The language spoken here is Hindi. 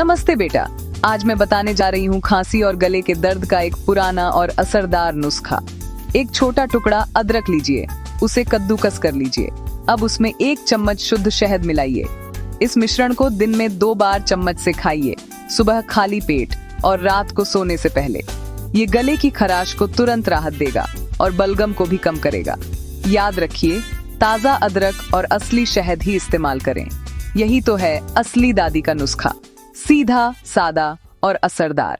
नमस्ते बेटा। आज मैं बताने जा रही हूँ खांसी और गले के दर्द का एक पुराना और असरदार नुस्खा। एक छोटा टुकड़ा अदरक लीजिए, उसे कद्दूकस कर लीजिए। अब उसमें 1 चम्मच शुद्ध शहद मिलाइए। इस मिश्रण को दिन में 2 बार चम्मच से खाइए, सुबह खाली पेट और रात को सोने से पहले। ये गले की खराश को तुरंत राहत देगा और बलगम को भी कम करेगा। याद रखिए, ताज़ा अदरक और असली शहद ही इस्तेमाल करें। यही तो है असली दादी का नुस्खा, सीधा, सादा और असरदार।